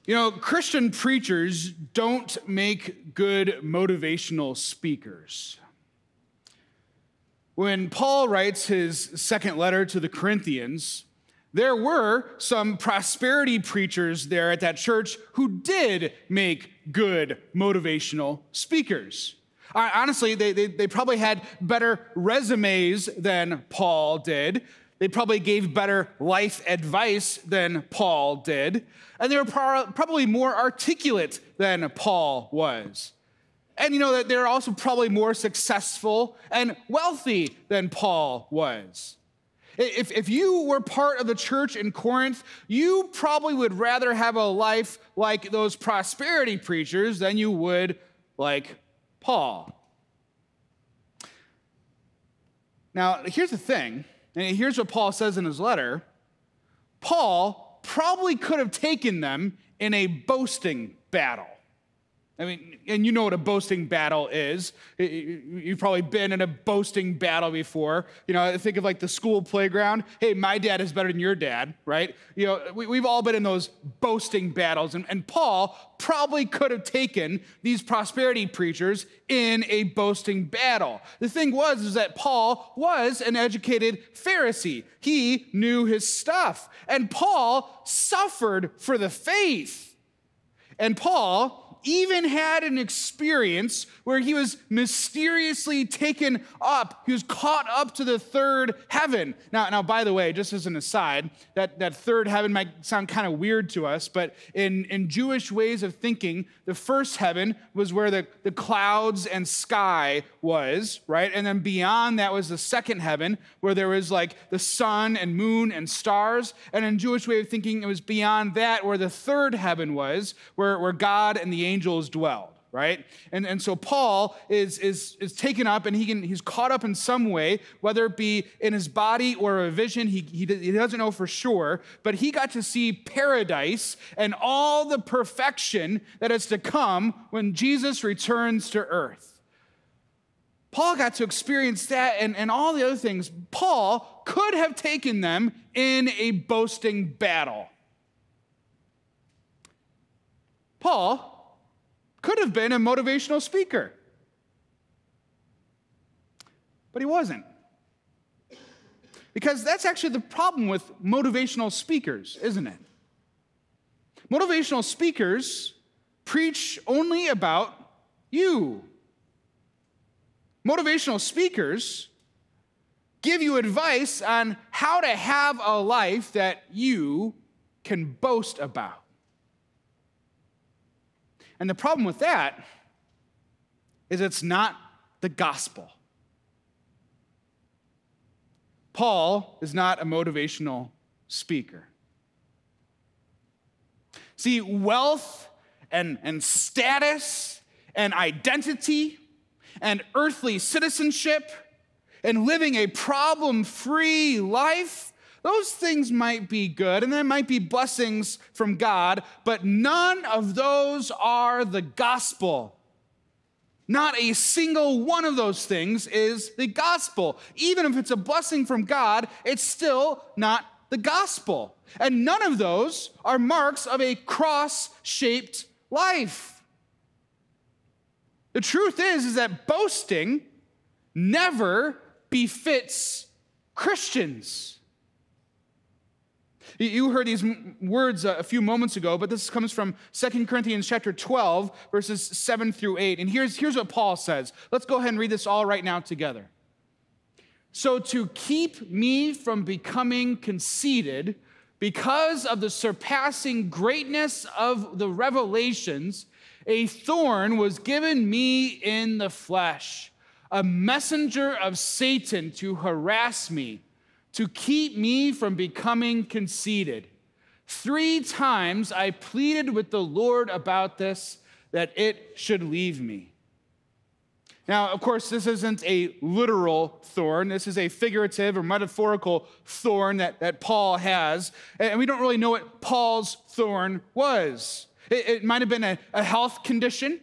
You know, Christian preachers don't make good motivational speakers. When Paul writes his second letter to the Corinthians, there were some prosperity preachers there at that church who did make good motivational speakers. Honestly, they probably had better resumes than Paul did. They probably gave better life advice than Paul did. And they were probably more articulate than Paul was. And you know that they're also probably more successful and wealthy than Paul was. If you were part of the church in Corinth, you probably would rather have a life like those prosperity preachers than you would like Paul. Now, here's the thing, and here's what Paul says in his letter. Paul probably could have taken them in a boasting battle. I mean, and you know what a boasting battle is. You've probably been in a boasting battle before. You know, think of like the school playground. Hey, my dad is better than your dad, right? You know, we've all been in those boasting battles. And Paul probably could have taken these prosperity preachers in a boasting battle. The thing is that Paul was an educated Pharisee. He knew his stuff. And Paul suffered for the faith. And Paul even had an experience where he was mysteriously taken up. He was caught up to the third heaven. Now, by the way, just as an aside, that third heaven might sound kind of weird to us, but in Jewish ways of thinking, the first heaven was where the clouds and sky was, right? And then beyond that was the second heaven, where there was like the sun and moon and stars. And in Jewish way of thinking, it was beyond that where the third heaven was, where God and the angels dwelled, right? And so Paul is taken up, and he's caught up in some way, whether it be in his body or a vision. He doesn't know for sure, but he got to see paradise and all the perfection that is to come when Jesus returns to earth. Paul got to experience that and all the other things. Paul could have taken them in a boasting battle. Paul could have been a motivational speaker, but he wasn't. Because that's actually the problem with motivational speakers, isn't it? Motivational speakers preach only about you. Motivational speakers give you advice on how to have a life that you can boast about. And the problem with that is it's not the gospel. Paul is not a motivational speaker. See, wealth and status and identity and earthly citizenship and living a problem-free life, those things might be good, and there might be blessings from God, but none of those are the gospel. Not a single one of those things is the gospel. Even if it's a blessing from God, it's still not the gospel. And none of those are marks of a cross-shaped life. The truth is that boasting never befits Christians. You heard these words a few moments ago, but this comes from 2 Corinthians chapter 12, verses 7 through 8. And here's what Paul says. Let's go ahead and read this all right now together. So to keep me from becoming conceited, because of the surpassing greatness of the revelations, a thorn was given me in the flesh, a messenger of Satan to harass me, to keep me from becoming conceited. 3 times I pleaded with the Lord about this, that it should leave me. Now, of course, this isn't a literal thorn. This is a figurative or metaphorical thorn that Paul has. And we don't really know what Paul's thorn was. It might have been a health condition.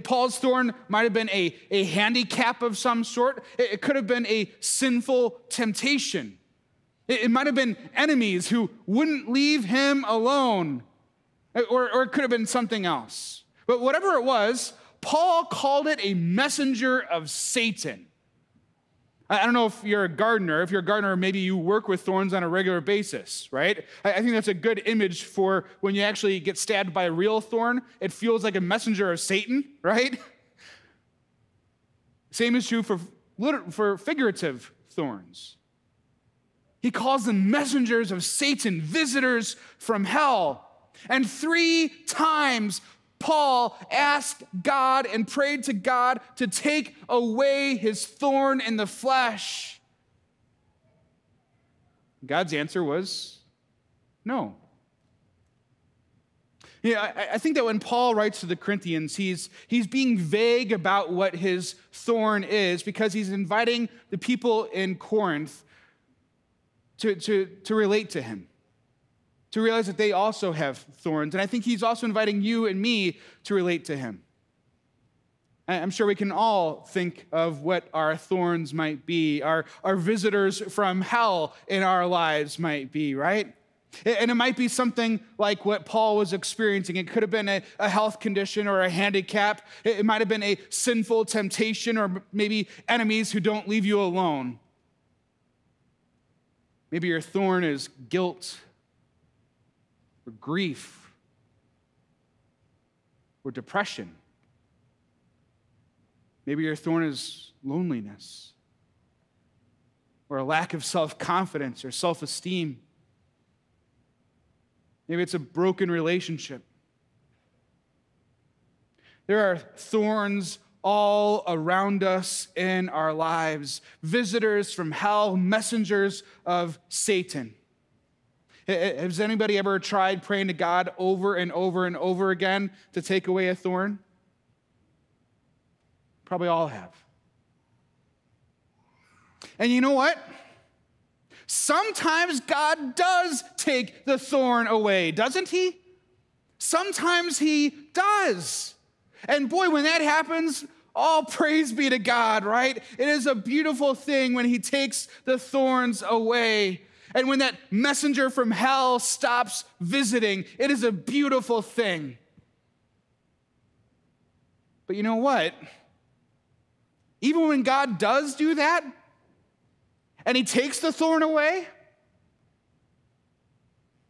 Paul's thorn might have been a handicap of some sort. It could have been a sinful temptation. It might have been enemies who wouldn't leave him alone. Or it could have been something else. But whatever it was, Paul called it a messenger of Satan. I don't know if you're a gardener. If you're a gardener, maybe you work with thorns on a regular basis, right? I think that's a good image for when you actually get stabbed by a real thorn. It feels like a messenger of Satan, right? Same is true for figurative thorns. He calls them messengers of Satan, visitors from hell. And 3 times Paul asked God and prayed to God to take away his thorn in the flesh. God's answer was no. Yeah, I think that when Paul writes to the Corinthians, he's being vague about what his thorn is because he's inviting the people in Corinth to relate to him, to realize that they also have thorns. And I think he's also inviting you and me to relate to him. I'm sure we can all think of what our thorns might be, our visitors from hell in our lives might be, right? And it might be something like what Paul was experiencing. It could have been a health condition or a handicap. It might have been a sinful temptation or maybe enemies who don't leave you alone. Maybe your thorn is guilt or grief or depression. Maybe your thorn is loneliness or a lack of self-confidence or self-esteem. Maybe it's a broken relationship. There are thorns all around us in our lives, visitors from hell, messengers of Satan. Has anybody ever tried praying to God over and over and over again to take away a thorn? Probably all have. And you know what? Sometimes God does take the thorn away, doesn't he? Sometimes he does. And boy, when that happens, all praise be to God, right? It is a beautiful thing when he takes the thorns away. And when that messenger from hell stops visiting, it is a beautiful thing. But you know what? Even when God does do that, and he takes the thorn away,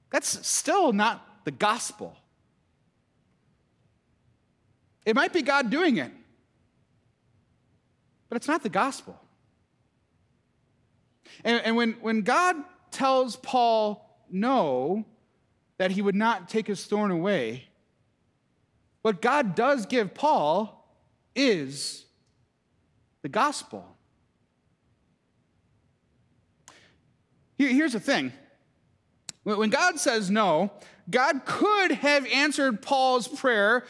that's still not the gospel. It might be God doing it, but it's not the gospel. And when God tells Paul no, that he would not take his thorn away, what God does give Paul is the gospel. Here's the thing. When God says no, God could have answered Paul's prayer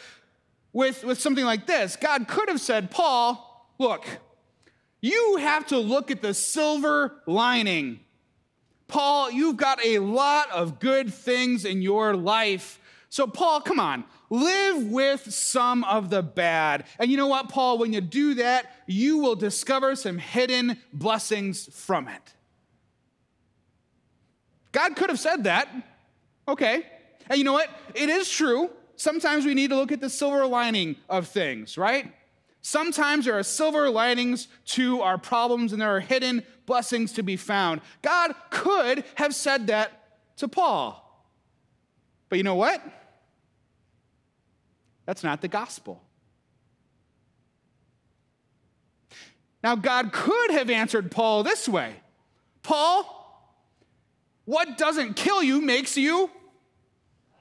with something like this. God could have said, Paul, look, you have to look at the silver lining. Paul, you've got a lot of good things in your life. So Paul, come on, live with some of the bad. And you know what, Paul, when you do that, you will discover some hidden blessings from it. God could have said that. Okay. And you know what? It is true. Sometimes we need to look at the silver lining of things, right? Sometimes there are silver linings to our problems and there are hidden blessings to be found. God could have said that to Paul. But you know what? That's not the gospel. Now, God could have answered Paul this way. Paul, what doesn't kill you makes you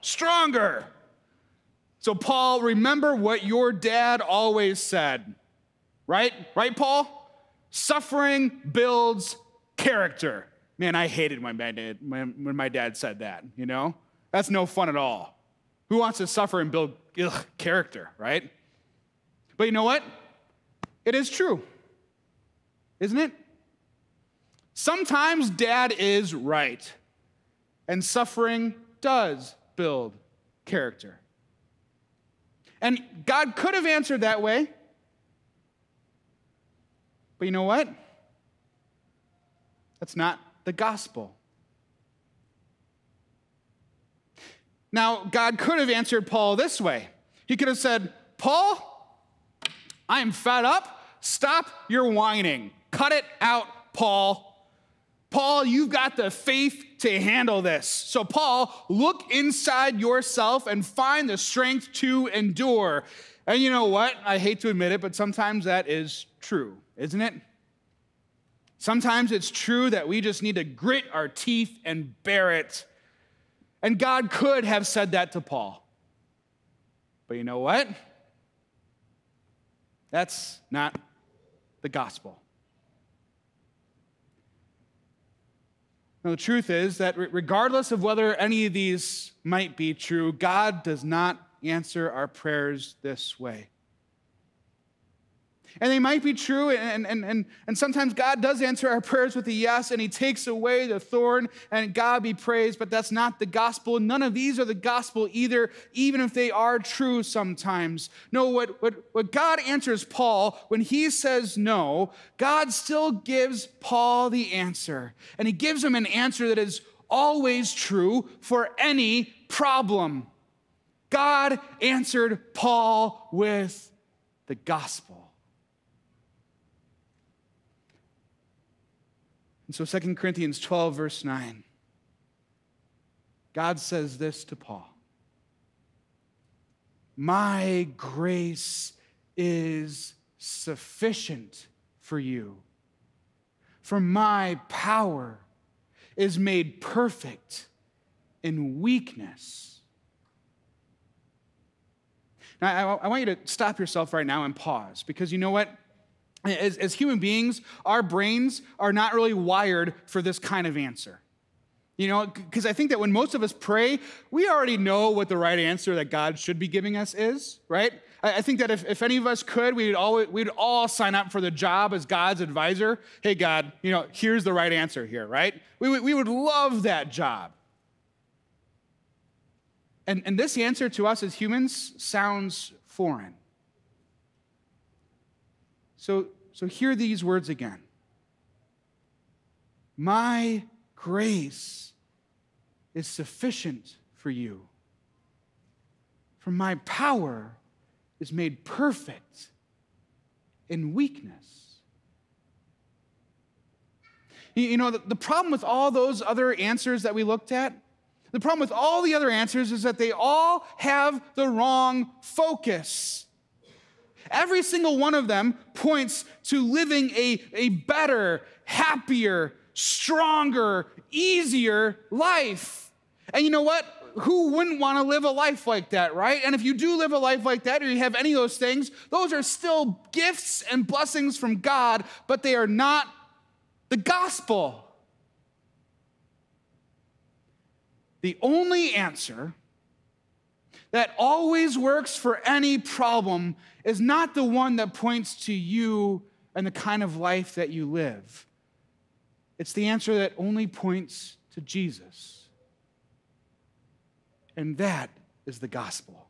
stronger. So, Paul, remember what your dad always said, right? Right, Paul? Suffering builds character. Man, I hated when my dad said that, you know? That's no fun at all. Who wants to suffer and build character, right? But you know what? It is true, isn't it? Sometimes dad is right, and suffering does build character. And God could have answered that way, but you know what? That's not the gospel. Now, God could have answered Paul this way. He could have said, Paul, I am fed up. Stop your whining. Cut it out, Paul. Paul, you've got the faith to handle this. So, Paul, look inside yourself and find the strength to endure. And you know what? I hate to admit it, but sometimes that is true, isn't it? Sometimes it's true that we just need to grit our teeth and bear it. And God could have said that to Paul. But you know what? That's not the gospel. Now, the truth is that regardless of whether any of these might be true, God does not answer our prayers this way. And they might be true, and sometimes God does answer our prayers with a yes, and he takes away the thorn, and God be praised, but that's not the gospel. None of these are the gospel either, even if they are true sometimes. No, what God answers Paul when he says no, God still gives Paul the answer. And he gives him an answer that is always true for any problem. God answered Paul with the gospel. And so 2 Corinthians 12, verse 9, God says this to Paul. My grace is sufficient for you, for my power is made perfect in weakness. Now, I want you to stop yourself right now and pause, because you know what? As human beings, our brains are not really wired for this kind of answer. You know, because I think that when most of us pray, we already know what the right answer that God should be giving us is, right? I think that if any of us could, we'd all sign up for the job as God's advisor. Hey, God, you know, here's the right answer here, right? We would love that job. And this answer to us as humans sounds foreign. So hear these words again. My grace is sufficient for you, for my power is made perfect in weakness. You know, the problem with all those other answers that we looked at, the problem with all the other answers is that they all have the wrong focus. Every single one of them points to living a better, happier, stronger, easier life. And you know what? Who wouldn't want to live a life like that, right? And if you do live a life like that, or you have any of those things, those are still gifts and blessings from God, but they are not the gospel. The only answer that always works for any problem is not the one that points to you and the kind of life that you live. It's the answer that only points to Jesus. And that is the gospel.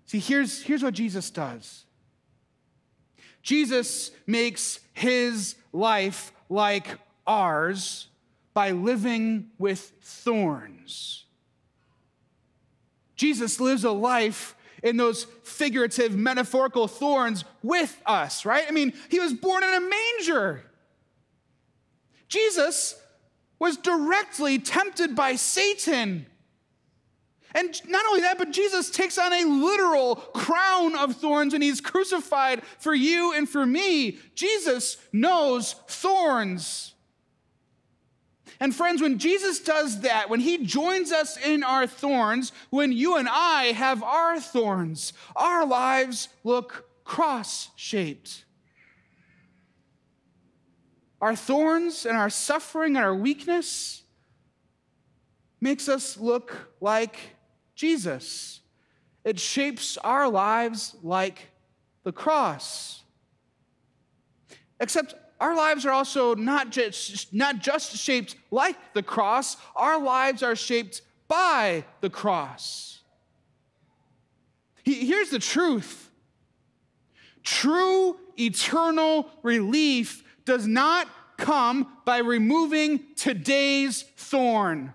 See, here's what Jesus does. Jesus makes his life like ours by living with thorns. Jesus lives a life in those figurative, metaphorical thorns with us, right? I mean, he was born in a manger. Jesus was directly tempted by Satan. And not only that, but Jesus takes on a literal crown of thorns when he's crucified for you and for me. Jesus knows thorns. And friends, when Jesus does that, when he joins us in our thorns, when you and I have our thorns, our lives look cross-shaped. Our thorns and our suffering and our weakness makes us look like Jesus. It shapes our lives like the cross. Except our lives are also not just shaped like the cross. Our lives are shaped by the cross. Here's the truth. True eternal relief does not come by removing today's thorn.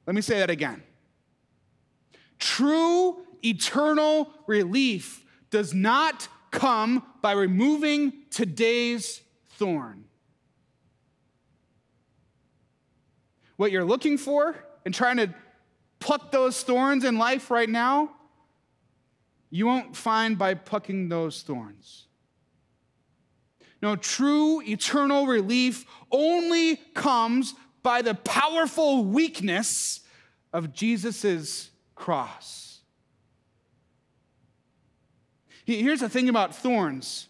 Let me say that again. True eternal relief does not come by removing today's thorn. What you're looking for and trying to pluck those thorns in life right now, you won't find by plucking those thorns. No, true eternal relief only comes by the powerful weakness of Jesus' cross. Here's the thing about thorns,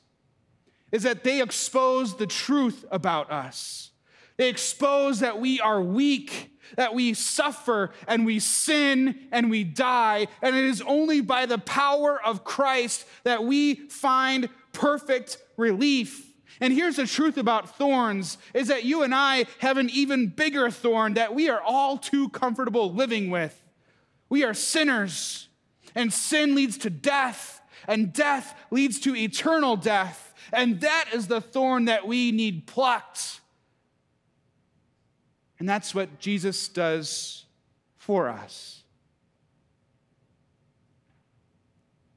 is that they expose the truth about us. They expose that we are weak, that we suffer and we sin and we die, and it is only by the power of Christ that we find perfect relief. And here's the truth about thorns, is that you and I have an even bigger thorn that we are all too comfortable living with. We are sinners, and sin leads to death, and death leads to eternal death. And that is the thorn that we need plucked. And that's what Jesus does for us.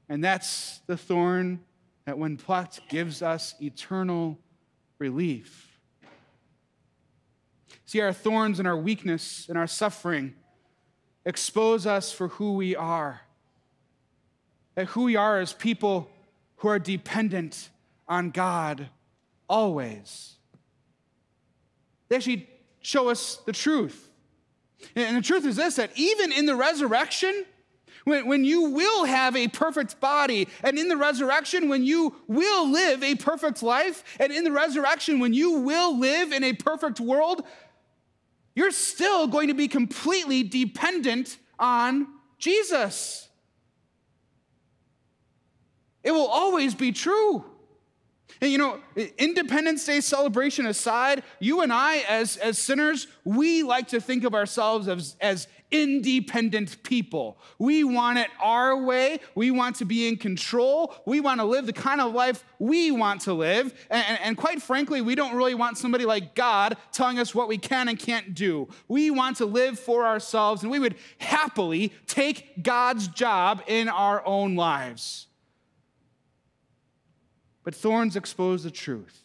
And that's the thorn that when plucked gives us eternal relief. See, our thorns and our weakness and our suffering expose us for who we are. That who we are as people who are dependent on God always. They actually show us the truth. And the truth is this, that even in the resurrection, when you will have a perfect body, and in the resurrection, when you will live a perfect life, and in the resurrection, when you will live in a perfect world, you're still going to be completely dependent on Jesus. It will always be true. And you know, Independence Day celebration aside, you and I as sinners, we like to think of ourselves as independent people. We want it our way. We want to be in control. We want to live the kind of life we want to live. And quite frankly, we don't really want somebody like God telling us what we can and can't do. We want to live for ourselves, and we would happily take God's job in our own lives. But thorns expose the truth.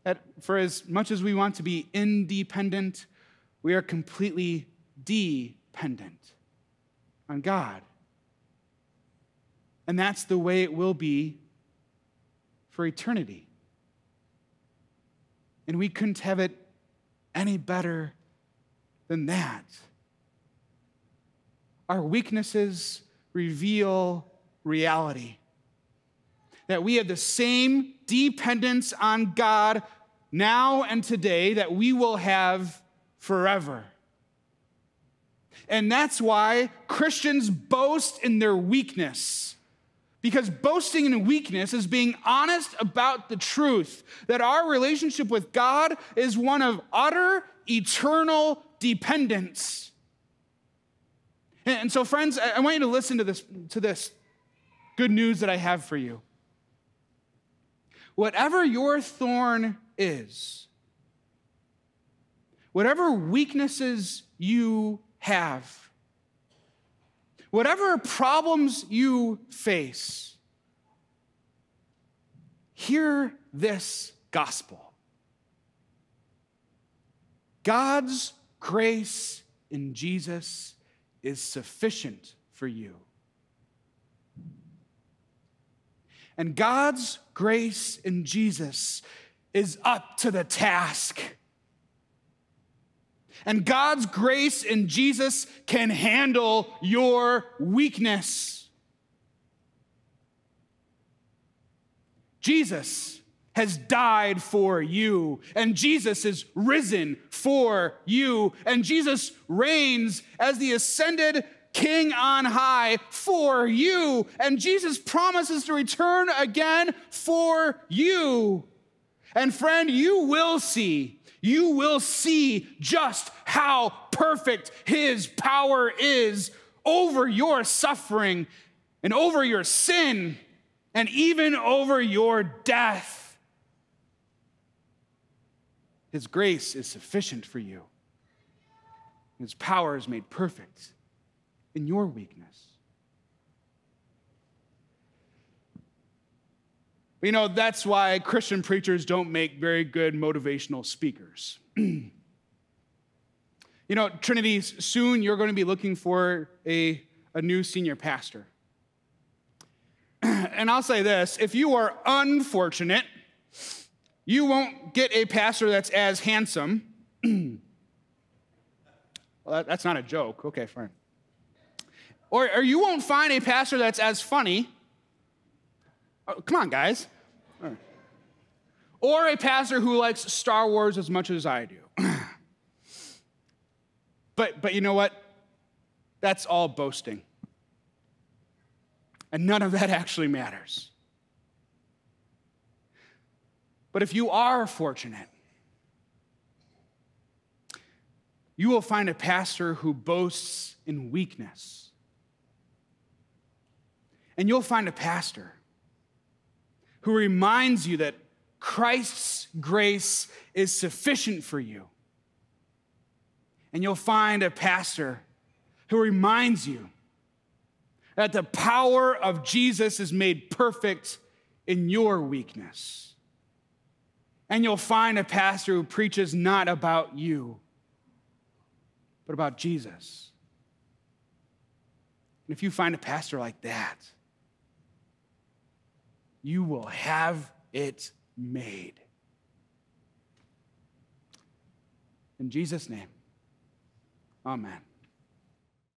That for as much as we want to be independent, we are completely dependent on God. And that's the way it will be for eternity. And we couldn't have it any better than that. Our weaknesses reveal reality. That we have the same dependence on God now and today that we will have forever. And that's why Christians boast in their weakness. Because boasting in weakness is being honest about the truth that our relationship with God is one of utter, eternal dependence. And so, friends, I want you to listen to this good news that I have for you. Whatever your thorn is, whatever weaknesses you have, whatever problems you face, hear this gospel. God's grace in Jesus is sufficient for you. And God's grace in Jesus is up to the task. And God's grace in Jesus can handle your weakness. Jesus has died for you, and Jesus is risen for you, and Jesus reigns as the ascended King on high for you, and Jesus promises to return again for you. And friend, you will see just how perfect his power is over your suffering and over your sin and even over your death. His grace is sufficient for you. His power is made perfect in your weakness. But that's why Christian preachers don't make very good motivational speakers. Trinity, soon you're going to be looking for a new senior pastor. And I'll say this, if you are unfortunate, you won't get a pastor that's as handsome. Well, that's not a joke. Okay, fine. Or you won't find a pastor that's as funny. Oh, come on, guys. All right. Or a pastor who likes Star Wars as much as I do. But you know what? That's all boasting. And none of that actually matters. But if you are fortunate, you will find a pastor who boasts in weakness. And you'll find a pastor who reminds you that Christ's grace is sufficient for you. And you'll find a pastor who reminds you that the power of Jesus is made perfect in your weakness. And you'll find a pastor who preaches not about you, but about Jesus. And if you find a pastor like that, you will have it made. In Jesus' name, amen.